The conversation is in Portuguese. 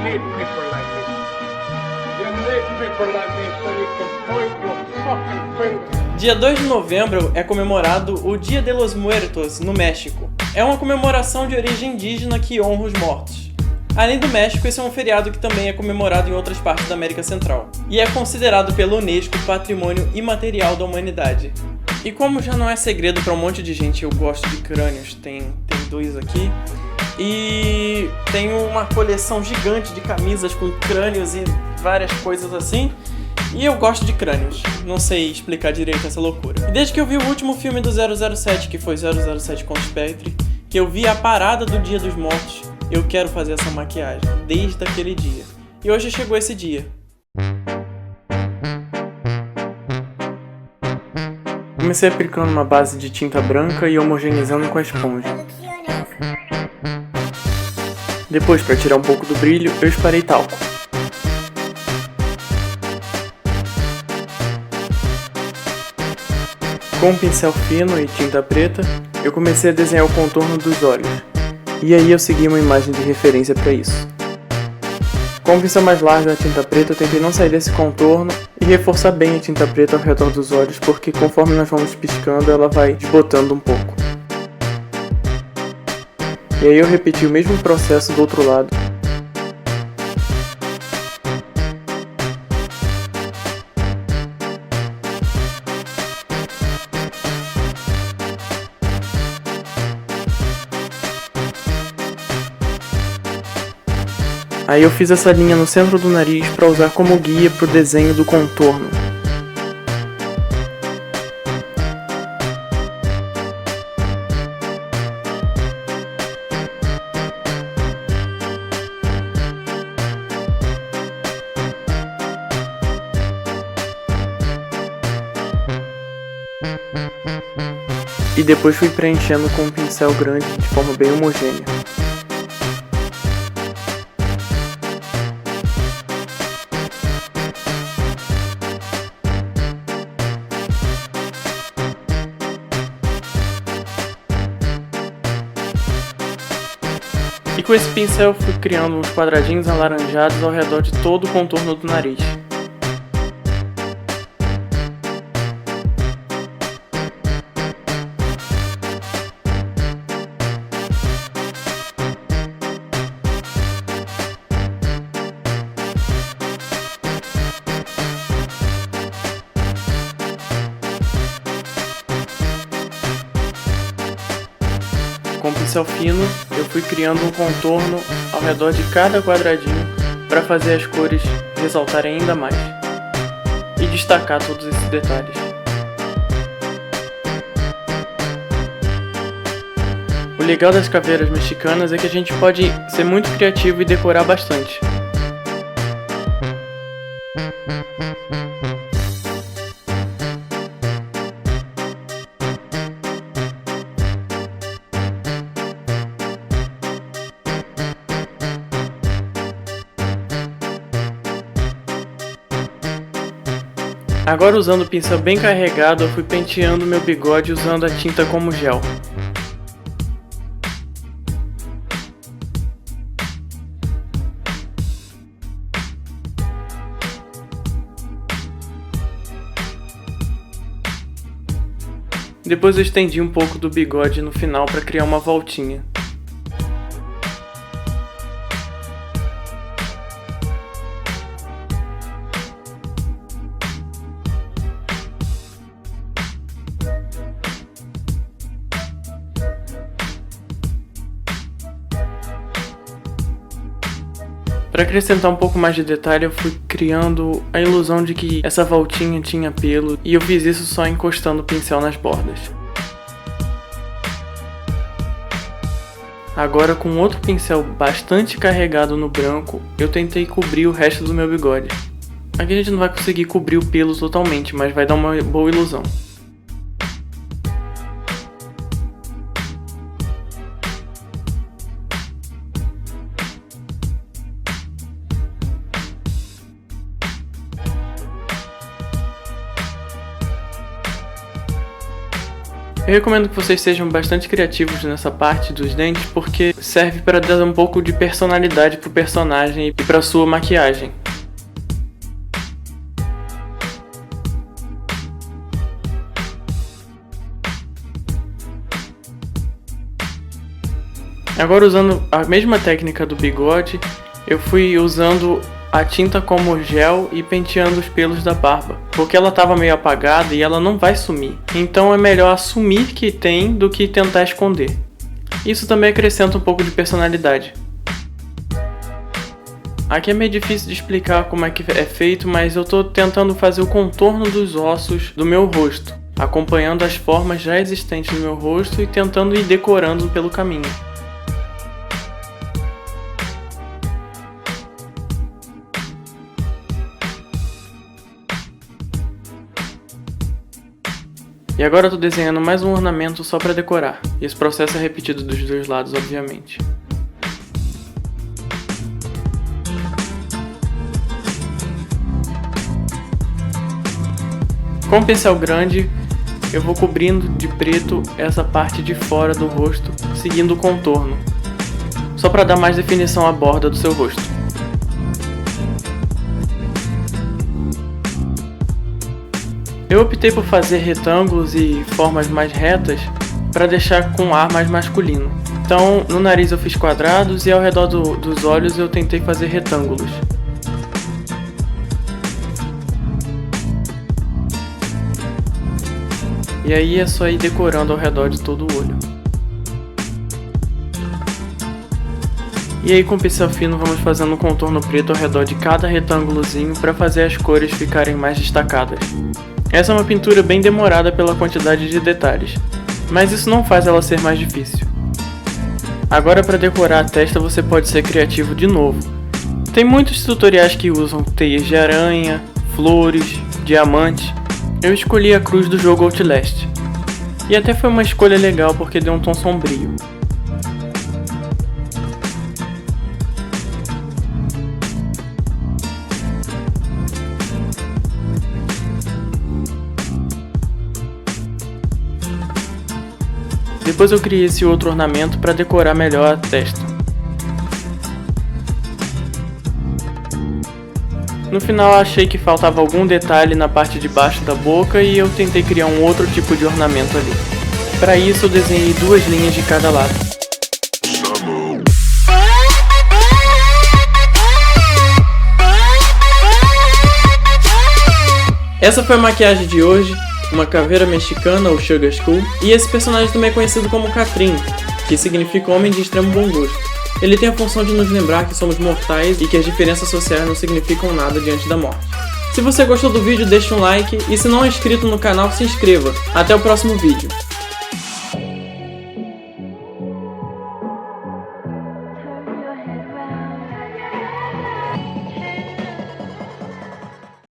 need people like this. You need people like this so you can point your fucking finger. Dia 2 de novembro é comemorado o Dia de los Muertos, no México. É uma comemoração de origem indígena que honra os mortos. Além do México, esse é um feriado que também é comemorado em outras partes da América Central. E é considerado pela Unesco Patrimônio Imaterial da Humanidade. E como já não é segredo para um monte de gente, eu gosto de crânios, tem dois aqui. E tenho uma coleção gigante de camisas com crânios e várias coisas assim. E eu gosto de crânios, não sei explicar direito essa loucura. E desde que eu vi o último filme do 007, que foi 007 contra o Spectre, que eu vi a parada do Dia dos Mortos, eu quero fazer essa maquiagem, desde aquele dia. E hoje chegou esse dia. Comecei aplicando uma base de tinta branca e homogeneizando com a esponja. Depois, para tirar um pouco do brilho, eu esparei talco. Com um pincel fino e tinta preta, eu comecei a desenhar o contorno dos olhos. E aí eu segui uma imagem de referência para isso. Com um pincel mais largo e a tinta preta, eu tentei não sair desse contorno e reforçar bem a tinta preta ao redor dos olhos, porque conforme nós vamos piscando, ela vai desbotando um pouco. E aí eu repeti o mesmo processo do outro lado. Aí eu fiz essa linha no centro do nariz para usar como guia para o desenho do contorno. E depois fui preenchendo com um pincel grande de forma bem homogênea. E com esse pincel eu fui criando uns quadradinhos alaranjados ao redor de todo o contorno do nariz. Com pincel fino, eu fui criando um contorno ao redor de cada quadradinho para fazer as cores ressaltarem ainda mais e destacar todos esses detalhes. O legal das caveiras mexicanas é que a gente pode ser muito criativo e decorar bastante. Agora, usando o pincel bem carregado, eu fui penteando meu bigode usando a tinta como gel. Depois eu estendi um pouco do bigode no final para criar uma voltinha. Para acrescentar um pouco mais de detalhe, eu fui criando a ilusão de que essa voltinha tinha pelo, e eu fiz isso só encostando o pincel nas bordas. Agora, com outro pincel bastante carregado no branco, eu tentei cobrir o resto do meu bigode. Aqui a gente não vai conseguir cobrir o pelo totalmente, mas vai dar uma boa ilusão. Eu recomendo que vocês sejam bastante criativos nessa parte dos dentes, porque serve para dar um pouco de personalidade pro personagem e pra sua maquiagem. Agora, usando a mesma técnica do bigode, eu fui usando a tinta como gel e penteando os pelos da barba, porque ela estava meio apagada e ela não vai sumir. Então é melhor assumir que tem do que tentar esconder. Isso também acrescenta um pouco de personalidade. Aqui é meio difícil de explicar como é que é feito, mas eu estou tentando fazer o contorno dos ossos do meu rosto, acompanhando as formas já existentes no meu rosto e tentando ir decorando pelo caminho. E agora eu tô desenhando mais um ornamento só para decorar. E esse processo é repetido dos dois lados, obviamente. Com um pincel grande, eu vou cobrindo de preto essa parte de fora do rosto, seguindo o contorno, só para dar mais definição à borda do seu rosto. Eu optei por fazer retângulos e formas mais retas para deixar com um ar mais masculino. Então, no nariz eu fiz quadrados e ao redor dos olhos eu tentei fazer retângulos. E aí é só ir decorando ao redor de todo o olho. E aí com o pincel fino vamos fazendo um contorno preto ao redor de cada retângulozinho para fazer as cores ficarem mais destacadas. Essa é uma pintura bem demorada pela quantidade de detalhes, mas isso não faz ela ser mais difícil. Agora, para decorar a testa você pode ser criativo de novo. Tem muitos tutoriais que usam teias de aranha, flores, diamantes. Eu escolhi a cruz do jogo Outlast. E até foi uma escolha legal porque deu um tom sombrio. Depois eu criei esse outro ornamento para decorar melhor a testa. No final achei que faltava algum detalhe na parte de baixo da boca e eu tentei criar um outro tipo de ornamento ali. Para isso eu desenhei 2 linhas de cada lado. Essa foi a maquiagem de hoje. Uma caveira mexicana ou Sugar Skull, e esse personagem também é conhecido como Catrín, que significa homem de extremo bom gosto. Ele tem a função de nos lembrar que somos mortais e que as diferenças sociais não significam nada diante da morte. Se você gostou do vídeo, deixe um like e se não é inscrito no canal, se inscreva. Até o próximo vídeo.